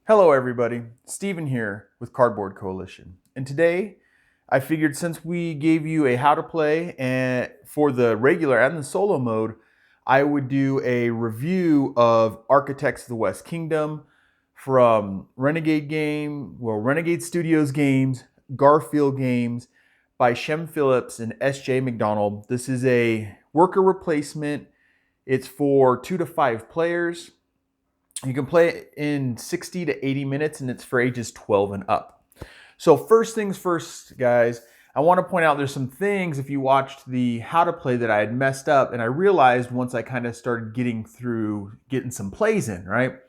Hello everybody, Steven here with Cardboard Coalition. And today I figured since we gave you a how to play and for the regular and the solo mode, I would do a review of Architects of the West Kingdom from Renegade Studios games, Garphill games by Shem Phillips and S.J. McDonald. This is a worker replacement. It's for 2 to 5 players. You can play it in 60 to 80 minutes and it's for ages 12 and up. So first things first, guys, I want to point out there's some things if you watched the how to play that I had messed up, and I realized once I kind of started getting some plays in, right?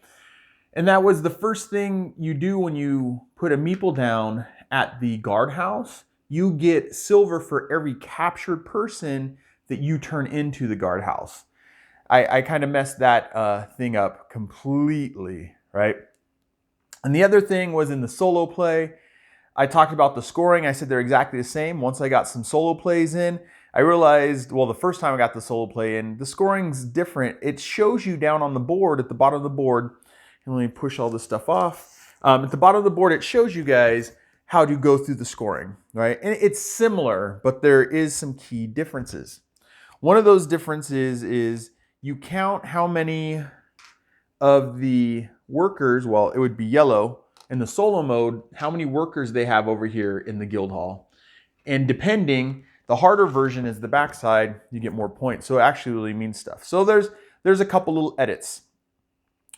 And that was the first thing you do when you put a meeple down at the guardhouse. You get silver for every captured person that you turn into the guardhouse. I kind of messed that thing up completely, right? And the other thing was in the solo play, I talked about the scoring. I said they're exactly the same. Once I got some solo plays in, I realized, well, the first time I got the solo play in, the scoring's different. It shows you down on the board, at the bottom of the board, and let me push all this stuff off. At the bottom of the board, it shows you guys how to go through the scoring, right? And it's similar, but there is some key differences. One of those differences is you count how many of the workers, well, it would be yellow in the solo mode, how many workers they have over here in the guild hall. And depending, the harder version is the backside, you get more points. So it actually really means stuff. So there's a couple little edits.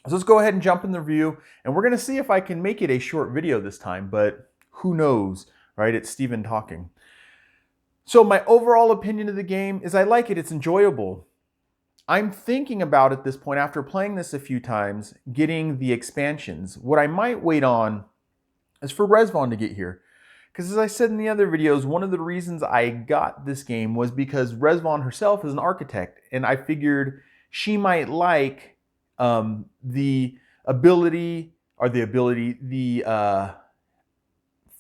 So let's go ahead and jump in the review, and we're gonna see if I can make it a short video this time, but who knows, right? It's Steven talking. So my overall opinion of the game is I like it, it's enjoyable. I'm thinking about at this point, after playing this a few times, getting the expansions. What I might wait on is for Resvon to get here. Because as I said in the other videos, one of the reasons I got this game was because Resvon herself is an architect. And I figured she might like the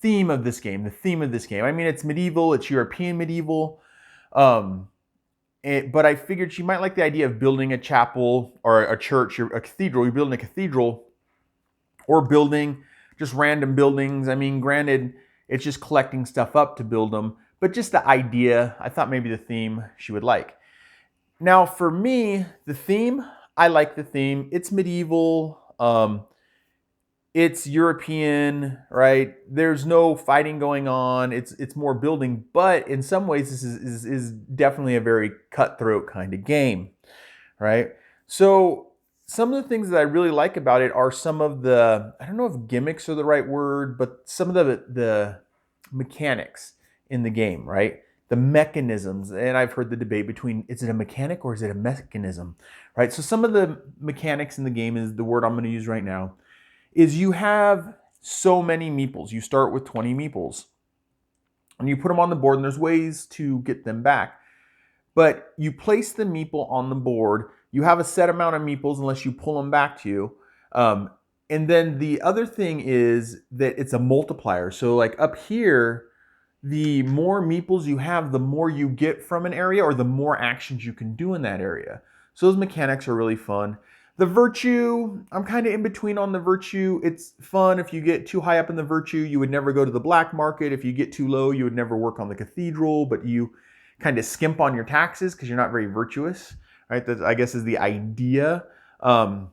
theme of this game. The theme of this game. I mean, it's medieval, it's European medieval. But I figured she might like the idea of building a chapel or a church or a cathedral. You're building a cathedral or building just random buildings. I mean, granted, it's just collecting stuff up to build them, but just the idea, I thought maybe the theme she would like. Now, for me, the theme, I like the theme. It's medieval. It's European, right? There's no fighting going on. It's more building, but in some ways this is definitely a very cutthroat kind of game, right? So some of the things that I really like about it are some of the, I don't know if gimmicks are the right word, but some of the mechanics in the game, right? The mechanisms, and I've heard the debate between, is it a mechanic or is it a mechanism, right? So some of the mechanics in the game is the word I'm going to use right now, is you have so many meeples. You start with 20 meeples and you put them on the board, and there's ways to get them back. But you place the meeple on the board. You have a set amount of meeples unless you pull them back to you. And then the other thing is that it's a multiplier. So like up here, the more meeples you have, the more you get from an area or the more actions you can do in that area. So those mechanics are really fun. The virtue, I'm kind of in between on the virtue. It's fun. If you get too high up in the virtue, you would never go to the black market. If you get too low, you would never work on the cathedral, but you kind of skimp on your taxes because you're not very virtuous, right? That, I guess, is the idea. But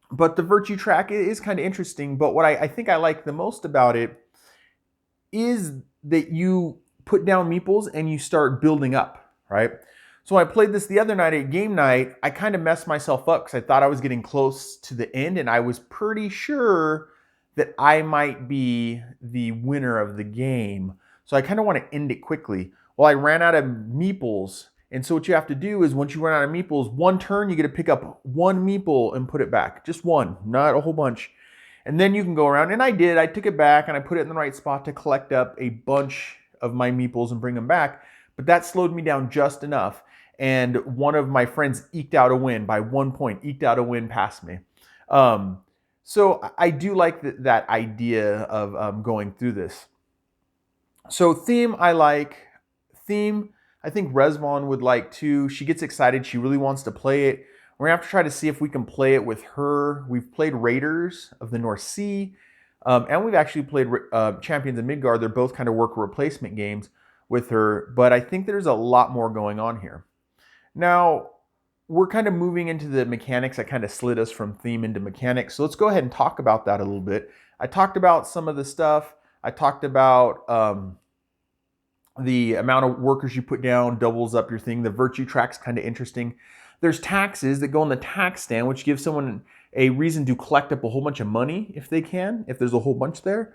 the virtue track is kind of interesting. But what I think I like the most about it is that you put down meeples and you start building up, right? So when I played this the other night at game night, I kind of messed myself up because I thought I was getting close to the end, and I was pretty sure that I might be the winner of the game. So I kind of want to end it quickly. Well, I ran out of meeples, and so what you have to do is once you run out of meeples, one turn you get to pick up one meeple and put it back. Just one, not a whole bunch. And then you can go around, and I did. I took it back and I put it in the right spot to collect up a bunch of my meeples and bring them back. But that slowed me down just enough. And one of my friends eked out a win by 1 point, eked out a win past me. So I do like that idea of going through this. So theme, I like. Theme, I think Resvon would like too. She gets excited. She really wants to play it. We're gonna have to try to see if we can play it with her. We've played Raiders of the North Sea, and we've actually played Champions of Midgard. They're both kind of worker replacement games with her, but I think there's a lot more going on here. Now, we're kind of moving into the mechanics. I kind of slid us from theme into mechanics. So let's go ahead and talk about that a little bit. I talked about some of the stuff. I talked about the amount of workers you put down doubles up your thing. The virtue track's kind of interesting. There's taxes that go on the tax stand, which gives someone a reason to collect up a whole bunch of money if they can, if there's a whole bunch there.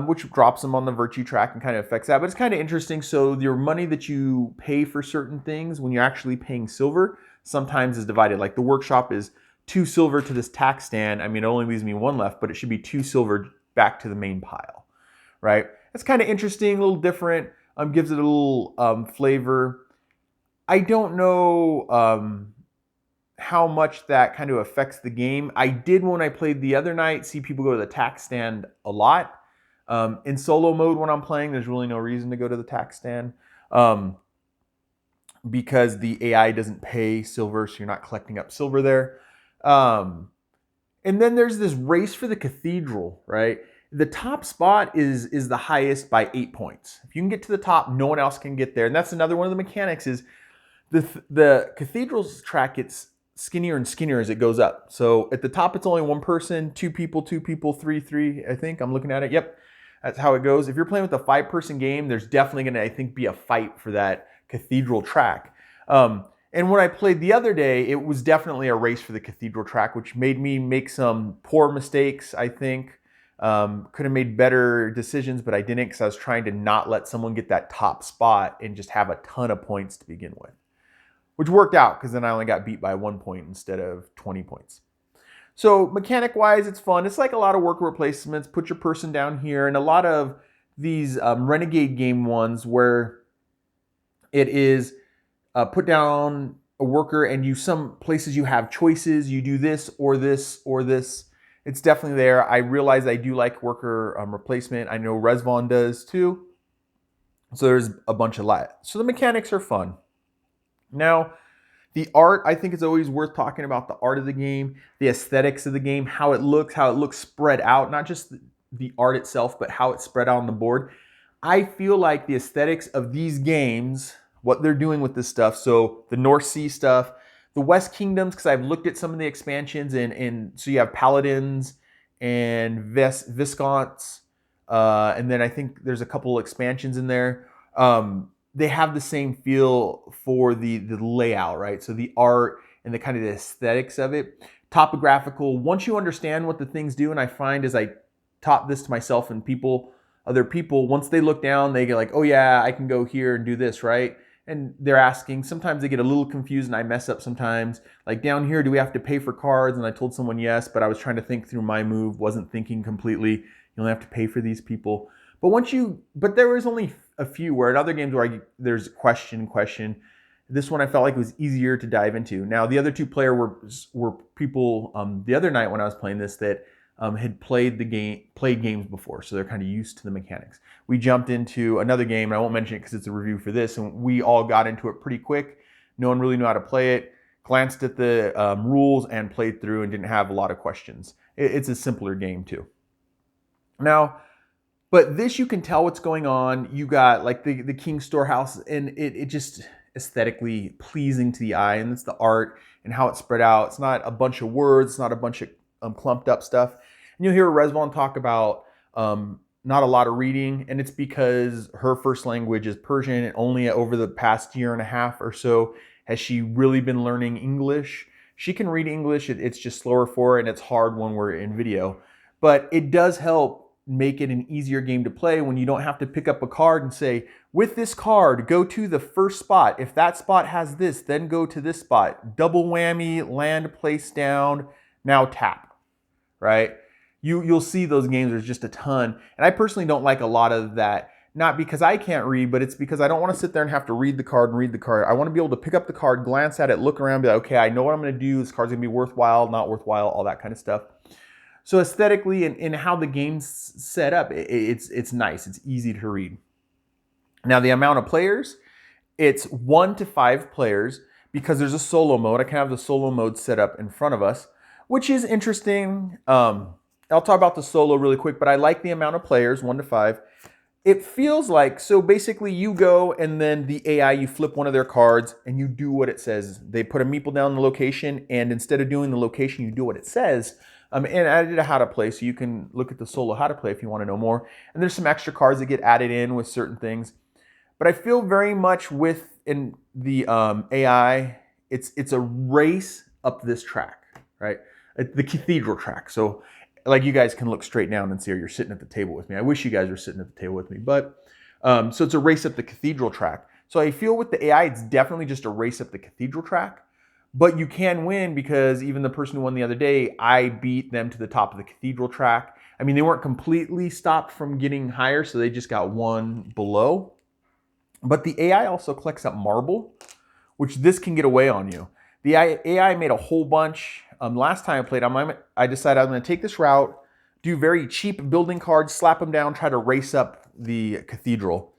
Which drops them on the virtue track and kind of affects that. But it's kind of interesting. So your money that you pay for certain things when you're actually paying silver sometimes is divided. Like the workshop is 2 silver to this tax stand. I mean, it only leaves me 1 left, but it should be 2 silver back to the main pile, right? It's kind of interesting, a little different. Gives it a little flavor. I don't know how much that kind of affects the game. I did, when I played the other night, see people go to the tax stand a lot. In solo mode when I'm playing, there's really no reason to go to the tax stand because the AI doesn't pay silver, so you're not collecting up silver there. And then there's this race for the cathedral, right? The top spot is the highest by 8 points. If you can get to the top, no one else can get there. And that's another one of the mechanics is the cathedral's track gets skinnier and skinnier as it goes up. So at the top, it's only 1 person, 2 people, 2 people, 3, I think. I'm looking at it. Yep. That's how it goes. If you're playing with a 5-person game, there's definitely going to, I think, be a fight for that cathedral track. And when I played the other day, it was definitely a race for the cathedral track, which made me make some poor mistakes, I think. Could have made better decisions, but I didn't because I was trying to not let someone get that top spot and just have a ton of points to begin with, which worked out because then I only got beat by 1 point instead of 20 points. So mechanic-wise, it's fun. It's like a lot of worker replacements. Put your person down here, and a lot of these Renegade game ones where it is put down a worker, and some places you have choices. You do this or this or this. It's definitely there. I realize I do like worker replacement. I know Resvon does too. So there's a bunch of that. So the mechanics are fun. Now, the art, I think it's always worth talking about the art of the game, the aesthetics of the game, how it looks spread out, not just the art itself, but how it's spread out on the board. I feel like the aesthetics of these games, what they're doing with this stuff, so the North Sea stuff, the West Kingdoms, because I've looked at some of the expansions, and so you have Paladins and Viscounts, and then I think there's a couple expansions in there. They have the same feel for the layout, right? So the art and the kind of the aesthetics of it. Topographical, once you understand what the things do, and I find as I taught this to myself and other people, once they look down, they get like, oh yeah, I can go here and do this, right? And they're asking, sometimes they get a little confused and I mess up sometimes. Like down here, do we have to pay for cards? And I told someone yes, but I was trying to think through my move, wasn't thinking completely. You only have to pay for these people. But there was only a few where in other games where there's question. This one I felt like was easier to dive into. Now the other 2 players were people the other night when I was playing this that had played games before, so they're kind of used to the mechanics. We jumped into another game, and I won't mention it because it's a review for this, and we all got into it pretty quick. No one really knew how to play it, glanced at the rules, and played through and didn't have a lot of questions. It's a simpler game too. Now, but this, you can tell what's going on. You got like the King's Storehouse, and it just aesthetically pleasing to the eye, and it's the art and how it's spread out. It's not a bunch of words, it's not a bunch of clumped up stuff. And you'll hear Resvon talk about not a lot of reading, and it's because her first language is Persian, and only over the past year and a half or so has she really been learning English. She can read English, it's just slower for her, and it's hard when we're in video. But it does help make it an easier game to play when you don't have to pick up a card and say, with this card, go to the first spot. If that spot has this, then go to this spot. Double whammy, land, place down, now tap, right? You'll see those games, there's just a ton. And I personally don't like a lot of that, not because I can't read, but it's because I don't want to sit there and have to read the card and read the card. I want to be able to pick up the card, glance at it, look around, be like, okay, I know what I'm going to do. This card's going to be worthwhile, not worthwhile, all that kind of stuff. So aesthetically and how the game's set up, it's nice. It's easy to read. Now the amount of players, it's 1 to 5 players, because there's a solo mode. I can have the solo mode set up in front of us, which is interesting. I'll talk about the solo really quick, but I like the amount of players, 1 to 5. It feels like, so basically you go and then the AI, you flip one of their cards and you do what it says. They put a meeple down the location, and instead of doing the location, you do what it says. And I did a how to play, so you can look at the solo how to play if you want to know more. And there's some extra cards that get added in with certain things. But I feel very much in the AI, it's a race up this track, right? The cathedral track. So like you guys can look straight down and see, or you're sitting at the table with me. I wish you guys were sitting at the table with me, but so it's a race up the cathedral track. So I feel with the AI, it's definitely just a race up the cathedral track, but you can win because even the person who won the other day, I beat them to the top of the cathedral track. I mean, they weren't completely stopped from getting higher, so they just got one below. But the AI also collects up marble, which this can get away on you. The AI made a whole bunch. Last time I played, I decided I'm going to take this route, do very cheap building cards, slap them down, try to race up the cathedral.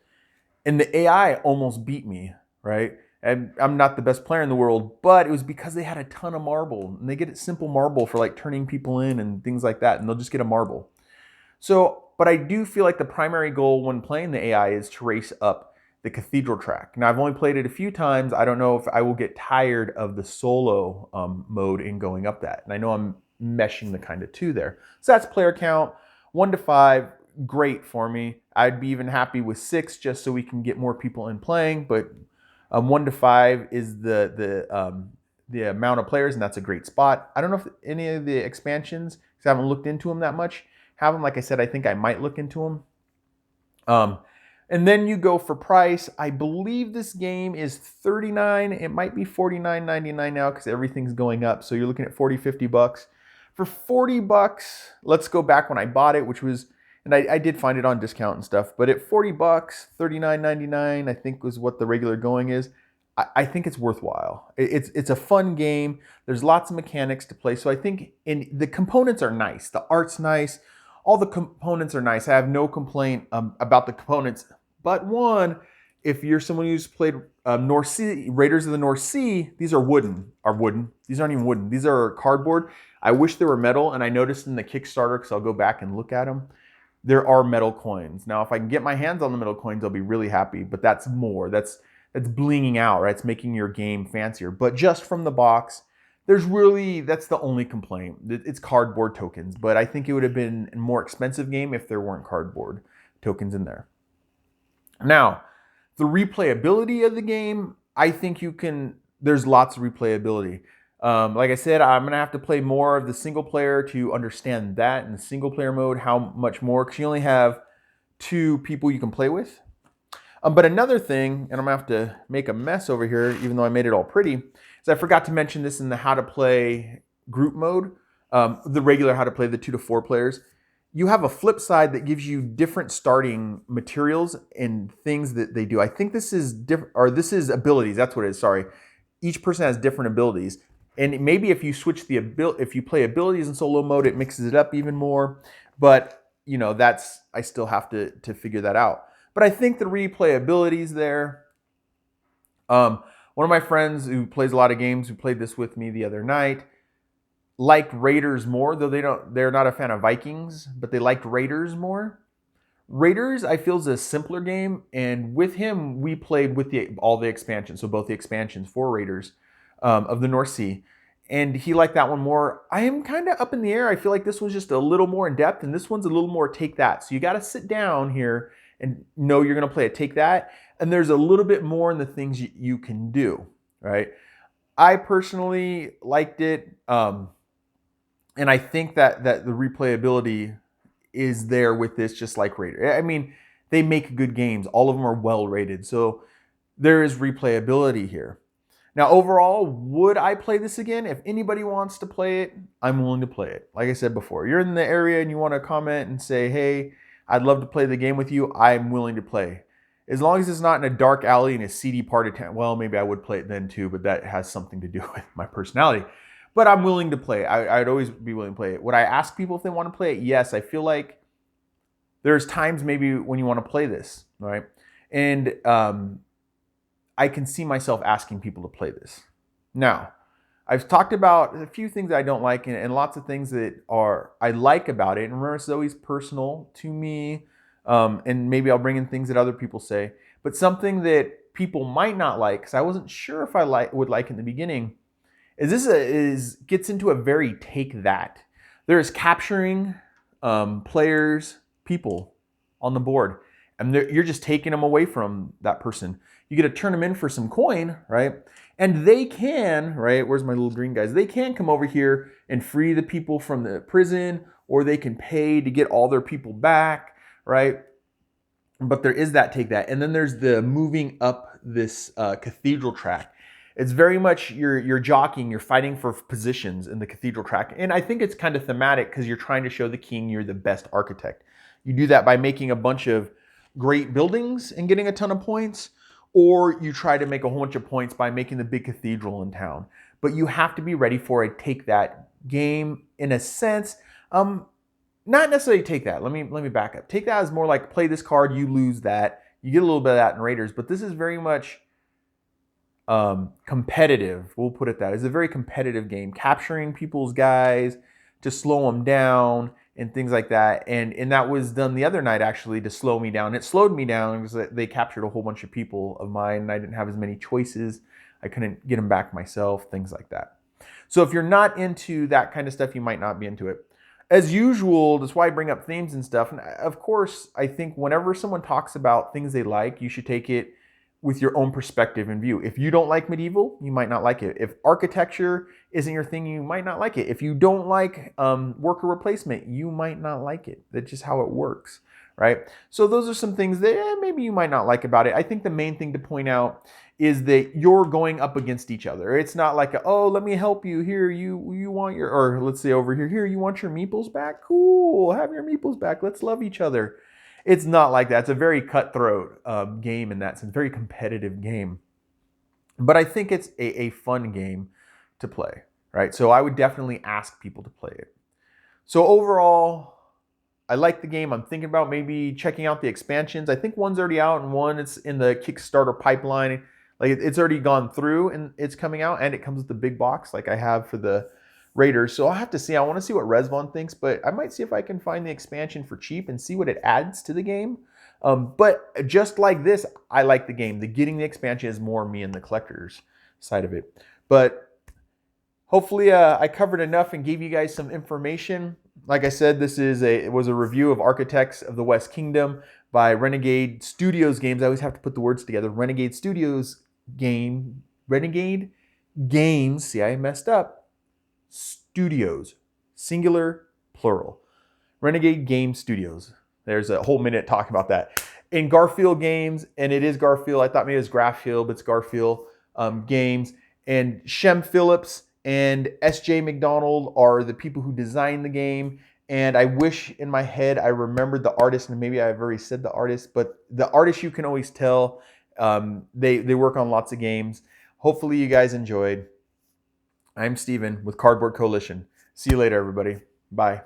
And the AI almost beat me, right? And I'm not the best player in the world, but it was because they had a ton of marble. And they get simple marble for like turning people in and things like that, and they'll just get a marble. So, but I do feel like the primary goal when playing the AI is to race up the cathedral track. Now, I've only played it a few times. I don't know if I will get tired of the solo mode in going up that. And I know I'm meshing the kind of two there. So that's player count, 1 to 5, great for me. I'd be even happy with 6 just so we can get more people in playing. But 1 to 5 is the amount of players, and that's a great spot. I don't know if any of the expansions, because I haven't looked into them that much, have them. Like I said, I think I might look into them. And then you go for price. I believe this game is $39. It might be $49.99 now because everything's going up. So you're looking at $40-50. For $40, let's go back when I bought it, which was, and I did find it on discount and stuff, but at $40, $39.99, I think was what the regular going is. I think it's worthwhile. It's a fun game. There's lots of mechanics to play. So I think the components are nice. The art's nice. All the components are nice. I have no complaint about the components, but one, if you're someone who's played North Sea, Raiders of the North Sea, these are wooden. These aren't even wooden. These are cardboard. I wish they were metal, and I noticed in the Kickstarter, because I'll go back and look at them, there are metal coins. Now, if I can get my hands on the metal coins, I'll be really happy, but that's more. That's blinging out, right? It's making your game fancier. But just from the box, that's the only complaint. It's cardboard tokens, but I think it would have been a more expensive game if there weren't cardboard tokens in there. Now, the replayability of the game, I think there's lots of replayability. Like I said, I'm going to have to play more of the single player to understand that in the single player mode, how much more, because you only have 2 people you can play with. But another thing, and I'm going to have to make a mess over here, even though I made it all pretty, is I forgot to mention this in the how to play group mode, the regular how to play, the 2 to 4 players. You have a flip side that gives you different starting materials and things that they do. I think this is different, or this is abilities. That's what it is. Sorry. Each person has different abilities. And maybe if you switch if you play abilities in solo mode, it mixes it up even more. But, I still have to figure that out. But I think the replayability is there. One of my friends who plays a lot of games, who played this with me the other night, liked Raiders more, though they're not a fan of Vikings, but they liked Raiders more. Raiders, I feel, is a simpler game, and with him, we played with all the expansions, so both the expansions for Raiders of the North Sea, and he liked that one more. I am kind of up in the air. I feel like this one's just a little more in depth, and this one's a little more take that. So you got to sit down here and know you're going to play a take that, and there's a little bit more in the things you can do, right? I personally liked it, and I think that the replayability is there with this, just like Raider. I mean, they make good games. All of them are well rated, so there is replayability here. Now, overall, would I play this again? If anybody wants to play it, I'm willing to play it. Like I said before, you're in the area and you want to comment and say, hey, I'd love to play the game with you, I'm willing to play. As long as it's not in a dark alley in a seedy part of town. Well, maybe I would play it then too, but that has something to do with my personality. But I'm willing to play it. I'd always be willing to play it. Would I ask people if they want to play it? Yes, I feel like there's times maybe when you want to play this, right? And I can see myself asking people to play this. Now, I've talked about a few things I don't like and lots of things that I like about it. And remember, it's always personal to me, and maybe I'll bring in things that other people say. But something that people might not like, because I wasn't sure if I would like in the beginning, is gets into a very take that. There is capturing players, people on the board, and you're just taking them away from that person. You get to turn them in for some coin, right? And they can, right? Where's my little green guys? They can come over here and free the people from the prison, or they can pay to get all their people back, right? But there is that take that. And then there's the moving up this cathedral track. It's very much you're jockeying, you're fighting for positions in the cathedral track. And I think it's kind of thematic because you're trying to show the king you're the best architect. You do that by making a bunch of great buildings and getting a ton of points, or you try to make a whole bunch of points by making the big cathedral in town. But you have to be ready for a take that game in a sense. Not necessarily take that. Let me back up. Take that is more like play this card, you lose that. You get a little bit of that in Raiders, but this is very much competitive. We'll put it that. It's a very competitive game, capturing people's guys to slow them down and things like that. And that was done the other night actually to slow me down. It slowed me down because they captured a whole bunch of people of mine and I didn't have as many choices. I couldn't get them back myself, things like that. So if you're not into that kind of stuff, you might not be into it. As usual, that's why I bring up themes and stuff. And of course, I think whenever someone talks about things they like, you should take it with your own perspective and view. If you don't like medieval, you might not like it. If architecture isn't your thing, you might not like it. If you don't like worker replacement, you might not like it. That's just how it works, right? So those are some things that maybe you might not like about it. I think the main thing to point out is that you're going up against each other. It's not like, oh, let me help you here. You want your, or let's say over here, you want your meeples back? Cool, have your meeples back. Let's love each other. It's not like that. It's a very cutthroat game in that sense, very competitive game. But I think it's a fun game to play, right? So I would definitely ask people to play it. So overall, I like the game. I'm thinking about maybe checking out the expansions. I think one's already out and one it's in the Kickstarter pipeline. Like it's already gone through and it's coming out and it comes with the big box like I have for the Raiders. So I'll have to see. I want to see what Resvon thinks, but I might see if I can find the expansion for cheap and see what it adds to the game. But just like this, I like the game. The getting the expansion is more me and the collector's side of it. But hopefully I covered enough and gave you guys some information. Like I said, it was a review of Architects of the West Kingdom by Renegade Studios Games. I always have to put the words together. Renegade Games. See, I messed up. Studios, singular, plural. Renegade Game Studios. There's a whole minute talking about that. In Garphill Games, and it is Garphill. I thought maybe it was Garphill, but it's Garphill Games. And Shem Phillips and S.J. McDonald are the people who designed the game. And I wish in my head I remembered the artist, and maybe I've already said the artist, but the artist you can always tell. They work on lots of games. Hopefully you guys enjoyed. I'm Steven with Cardboard Coalition. See you later, everybody. Bye.